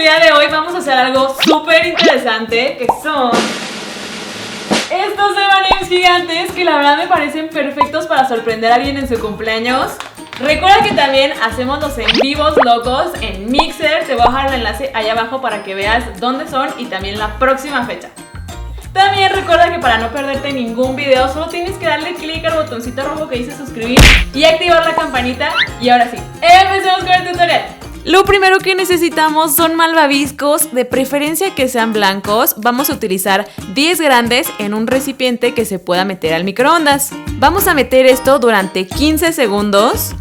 día de hoy vamos a hacer algo súper interesante, que son estos M&M's gigantes que la verdad me parecen perfectos para sorprender a alguien en su cumpleaños. Recuerda que también hacemos los en vivos locos en Mixer. Te voy a dejar el enlace allá abajo para que veas dónde son y también la próxima fecha. También recuerda que para no perderte ningún video solo tienes que darle clic al botoncito rojo que dice suscribir y activar la campanita. Y ahora sí, empecemos con el tutorial. Lo primero que necesitamos son malvaviscos, de preferencia que sean blancos. Vamos a utilizar 10 grandes en un recipiente que se pueda meter al microondas. Vamos a meter esto durante 15 segundos.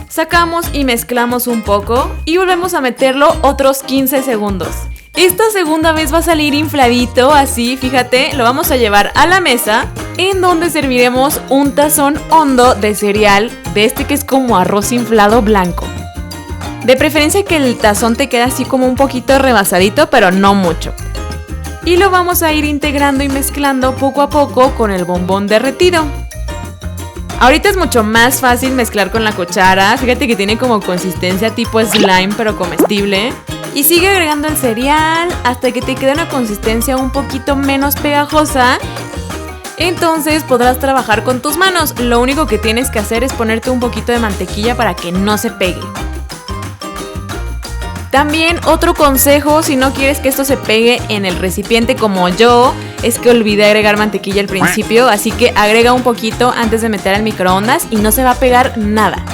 Sacamos y mezclamos un poco y volvemos a meterlo otros 15 segundos. Esta segunda vez va a salir infladito, así, fíjate, lo vamos a llevar a la mesa en donde serviremos un tazón hondo de cereal, de este que es como arroz inflado blanco. De preferencia que el tazón te quede así como un poquito rebasadito, pero no mucho. Y lo vamos a ir integrando y mezclando poco a poco con el bombón derretido. Ahorita es mucho más fácil mezclar con la cuchara, fíjate que tiene como consistencia tipo slime pero comestible. Y sigue agregando el cereal hasta que te quede una consistencia un poquito menos pegajosa. Entonces podrás trabajar con tus manos. Lo único que tienes que hacer es ponerte un poquito de mantequilla para que no se pegue. También otro consejo, si no quieres que esto se pegue en el recipiente como yo, es que olvidé agregar mantequilla al principio, así que agrega un poquito antes de meter al microondas y no se va a pegar nada.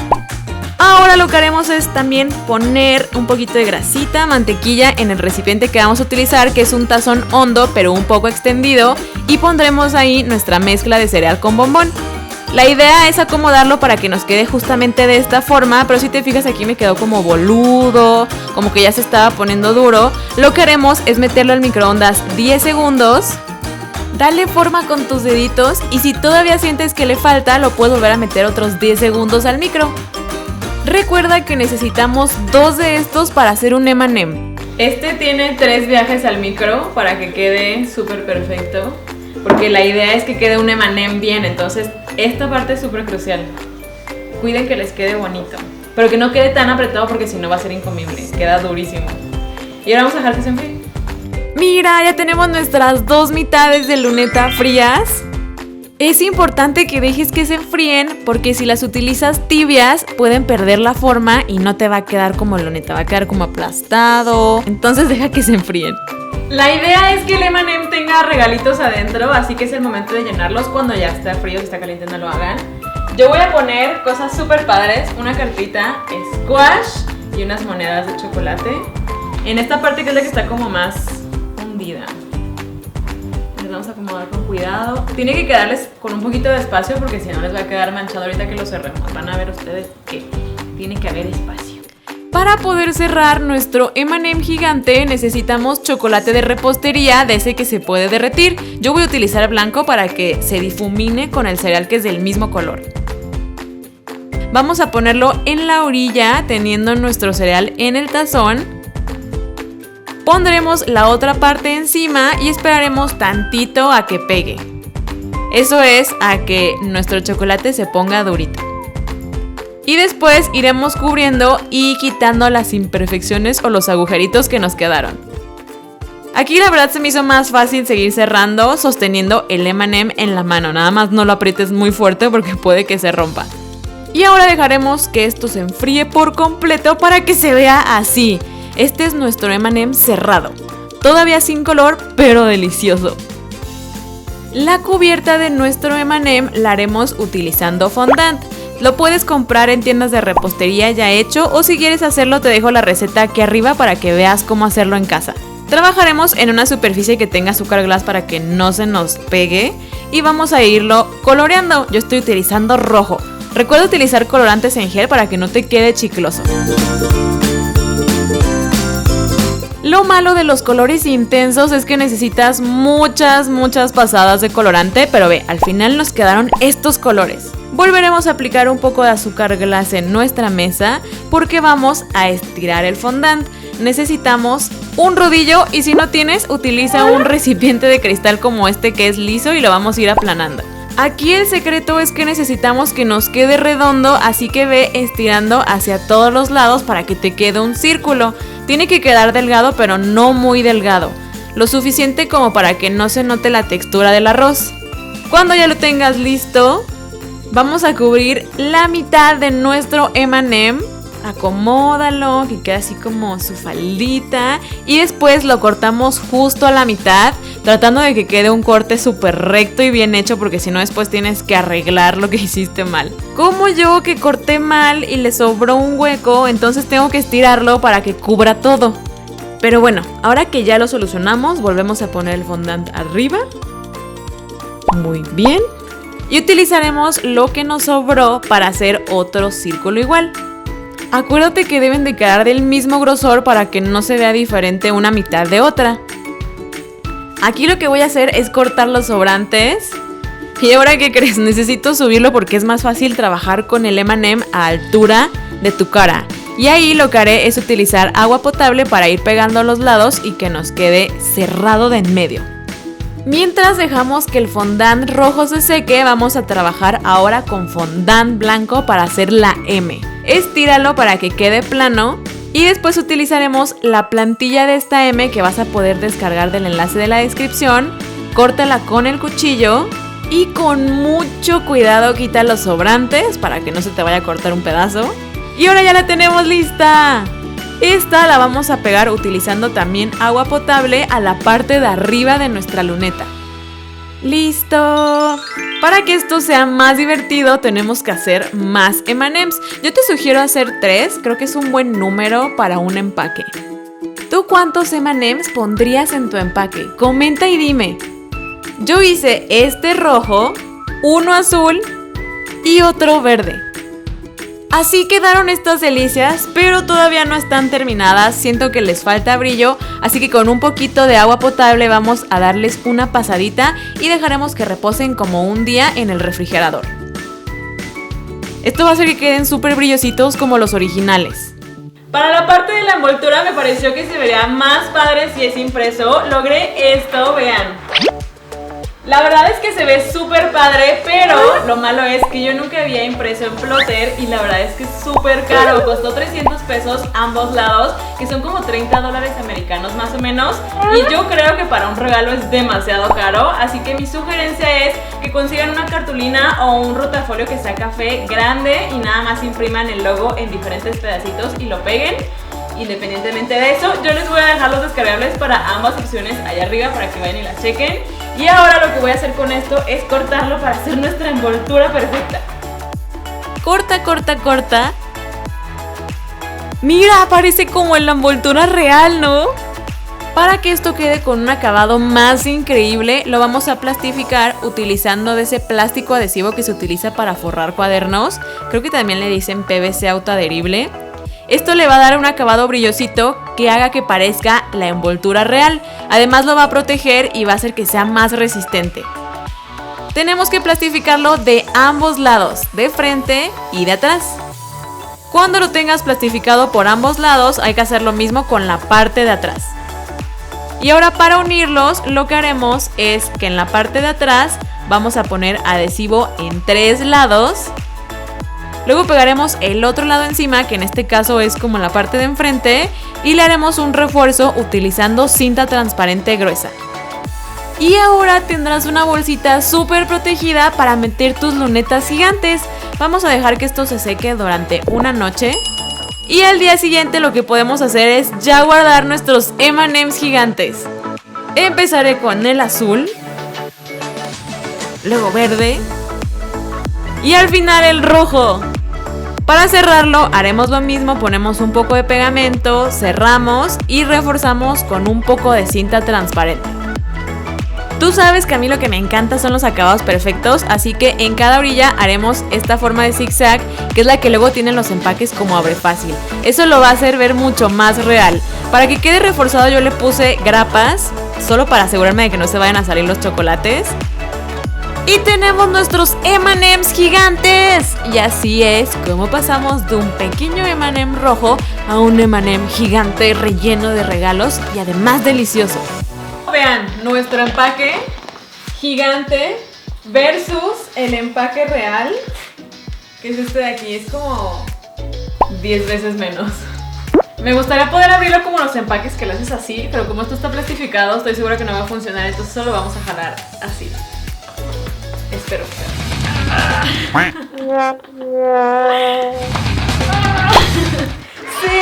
Ahora lo que haremos es también poner un poquito de grasita, mantequilla en el recipiente que vamos a utilizar, que es un tazón hondo pero un poco extendido, y pondremos ahí nuestra mezcla de cereal con bombón. La idea es acomodarlo para que nos quede justamente de esta forma, pero si te fijas aquí me quedó como boludo, como que ya se estaba poniendo duro. Lo que haremos es meterlo al microondas 10 segundos, dale forma con tus deditos y si todavía sientes que le falta, lo puedes volver a meter otros 10 segundos al micro. Recuerda que necesitamos 2 de estos para hacer un M&M. Este tiene 3 viajes al micro para que quede súper perfecto, porque la idea es que quede un M&M bien, entonces esta parte es súper crucial. Cuiden que les quede bonito, pero que no quede tan apretado porque si no va a ser incomible, queda durísimo. Y ahora vamos a dejar que se enfríe. Mira, ya tenemos nuestras 2 mitades de luneta frías. Es importante que dejes que se enfríen porque si las utilizas tibias pueden perder la forma y no te va a quedar como luneta, va a quedar como aplastado. Entonces deja que se enfríen. La idea es que el M&M tenga regalitos adentro, así que es el momento de llenarlos cuando ya está frío, si está caliente no lo hagan. Yo voy a poner cosas súper padres, una cartita, squash y unas monedas de chocolate. En esta parte que es la que está como más hundida. Les vamos a acomodar con cuidado. Tiene que quedarles con un poquito de espacio porque si no les va a quedar manchado ahorita que lo cerremos. Van a ver ustedes que tiene que haber espacio. Para poder cerrar nuestro M&M gigante necesitamos chocolate de repostería, de ese que se puede derretir. Yo voy a utilizar blanco para que se difumine con el cereal que es del mismo color. Vamos a ponerlo en la orilla teniendo nuestro cereal en el tazón. Pondremos la otra parte encima y esperaremos tantito a que pegue. Eso es, a que nuestro chocolate se ponga durito. Y después iremos cubriendo y quitando las imperfecciones o los agujeritos que nos quedaron. Aquí la verdad se me hizo más fácil seguir cerrando sosteniendo el M&M en la mano. Nada más no lo aprietes muy fuerte porque puede que se rompa. Y ahora dejaremos que esto se enfríe por completo para que se vea así. Este es nuestro M&M cerrado. Todavía sin color, pero delicioso. La cubierta de nuestro M&M la haremos utilizando fondant. Lo puedes comprar en tiendas de repostería ya hecho o si quieres hacerlo te dejo la receta aquí arriba para que veas cómo hacerlo en casa. Trabajaremos en una superficie que tenga azúcar glass para que no se nos pegue y vamos a irlo coloreando. Yo estoy utilizando rojo. Recuerda utilizar colorantes en gel para que no te quede chicloso. Lo malo de los colores intensos es que necesitas muchas pasadas de colorante, pero ve, al final nos quedaron estos colores. Volveremos a aplicar un poco de azúcar glass en nuestra mesa porque vamos a estirar el fondant. Necesitamos un rodillo y si no tienes, utiliza un recipiente de cristal como este que es liso y lo vamos a ir aplanando. Aquí el secreto es que necesitamos que nos quede redondo, así que ve estirando hacia todos los lados para que te quede un círculo. Tiene que quedar delgado, pero no muy delgado, lo suficiente como para que no se note la textura del arroz. Cuando ya lo tengas listo, vamos a cubrir la mitad de nuestro M&M. Acomódalo, que quede así como su faldita, y después lo cortamos justo a la mitad, tratando de que quede un corte súper recto y bien hecho, porque si no después tienes que arreglar lo que hiciste mal. Como yo, que corté mal y le sobró un hueco, entonces tengo que estirarlo para que cubra todo. Pero bueno, ahora que ya lo solucionamos, volvemos a poner el fondant arriba. Muy bien. Y utilizaremos lo que nos sobró para hacer otro círculo igual. Acuérdate que deben de quedar del mismo grosor para que no se vea diferente una mitad de otra. Aquí lo que voy a hacer es cortar los sobrantes. Y ahora, ¿qué crees? Necesito subirlo porque es más fácil trabajar con el M&M a altura de tu cara. Y ahí lo que haré es utilizar agua potable para ir pegando a los lados y que nos quede cerrado de en medio. Mientras dejamos que el fondant rojo se seque, vamos a trabajar ahora con fondant blanco para hacer la M. Estíralo para que quede plano y después utilizaremos la plantilla de esta M que vas a poder descargar del enlace de la descripción. Córtala con el cuchillo y con mucho cuidado quita los sobrantes para que no se te vaya a cortar un pedazo. Y ahora ya la tenemos lista. Esta la vamos a pegar utilizando también agua potable a la parte de arriba de nuestra luneta. ¡Listo! Para que esto sea más divertido tenemos que hacer más M&M's. Yo te sugiero hacer 3, creo que es un buen número para un empaque. ¿Tú cuántos M&M's pondrías en tu empaque? Comenta y dime. Yo hice este rojo, uno azul y otro verde. Así quedaron estas delicias, pero todavía no están terminadas, siento que les falta brillo, así que con un poquito de agua potable vamos a darles una pasadita y dejaremos que reposen como un día en el refrigerador. Esto va a hacer que queden súper brillositos como los originales. Para la parte de la envoltura me pareció que se vería más padre si es impreso. Logré esto, vean. La verdad es que se ve súper padre, pero lo malo es que yo nunca había impreso en plotter y la verdad es que es súper caro. Costó 300 pesos ambos lados, que son como 30 dólares americanos más o menos. Y yo creo que para un regalo es demasiado caro, así que mi sugerencia es que consigan una cartulina o un rotafolio que sea café grande y nada más impriman el logo en diferentes pedacitos y lo peguen. Independientemente de eso, yo les voy a dejar los descargables para ambas opciones allá arriba para que vayan y las chequen. Y ahora lo que voy a hacer con esto es cortarlo para hacer nuestra envoltura perfecta. Corta, corta, corta. Mira, parece como en la envoltura real, ¿no? Para que esto quede con un acabado más increíble, lo vamos a plastificar utilizando de ese plástico adhesivo que se utiliza para forrar cuadernos. Creo que también le dicen PVC autoadherible. Esto le va a dar un acabado brillosito que haga que parezca la envoltura real. Además lo va a proteger y va a hacer que sea más resistente. Tenemos que plastificarlo de ambos lados, de frente y de atrás. Cuando lo tengas plastificado por ambos lados, hay que hacer lo mismo con la parte de atrás. Y ahora para unirlos, lo que haremos es que en la parte de atrás vamos a poner adhesivo en 3 lados. Luego pegaremos el otro lado encima, que en este caso es como la parte de enfrente, y le haremos un refuerzo utilizando cinta transparente gruesa. Y ahora tendrás una bolsita súper protegida para meter tus lunetas gigantes. Vamos a dejar que esto se seque durante una noche. Y al día siguiente lo que podemos hacer es ya guardar nuestros M&M's gigantes. Empezaré con el azul, luego verde y al final el rojo. Para cerrarlo haremos lo mismo, ponemos un poco de pegamento, cerramos y reforzamos con un poco de cinta transparente. Tú sabes que a mí lo que me encanta son los acabados perfectos, así que en cada orilla haremos esta forma de zigzag, que es la que luego tienen los empaques como abre fácil. Eso lo va a hacer ver mucho más real. Para que quede reforzado yo le puse grapas, solo para asegurarme de que no se vayan a salir los chocolates. Y tenemos nuestros M&M's gigantes. Y así es como pasamos de un pequeño M&M rojo a un M&M gigante relleno de regalos y además delicioso. Vean nuestro empaque gigante versus el empaque real, que es este de aquí. Es como 10 veces menos. Me gustaría poder abrirlo como los empaques que lo haces así, pero como esto está plastificado, estoy segura que no va a funcionar, entonces solo vamos a jalar así. Espero que sea. ¡Sí!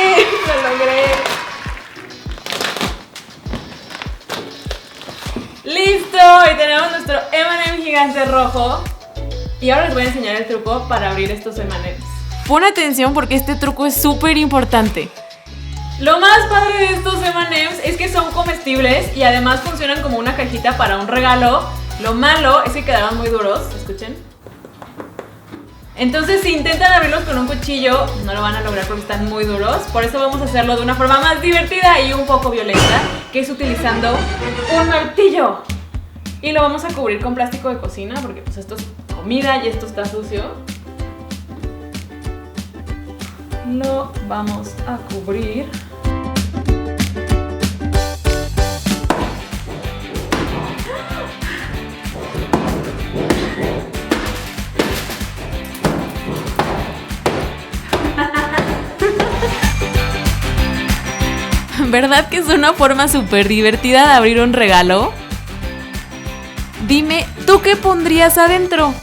¡Lo logré! ¡Listo! Y tenemos nuestro M&M gigante rojo. Y ahora les voy a enseñar el truco para abrir estos M&M's. Pon atención porque este truco es súper importante. Lo más padre de estos M&M's es que son comestibles y además funcionan como una cajita para un regalo. Lo malo es que quedaron muy duros, escuchen. Entonces si intentan abrirlos con un cuchillo no lo van a lograr porque están muy duros. Por eso vamos a hacerlo de una forma más divertida y un poco violenta, que es utilizando un martillo. Y lo vamos a cubrir con plástico de cocina porque pues esto es comida y esto está sucio. Lo vamos a cubrir. ¿Verdad que es una forma súper divertida de abrir un regalo? Dime, ¿tú qué pondrías adentro?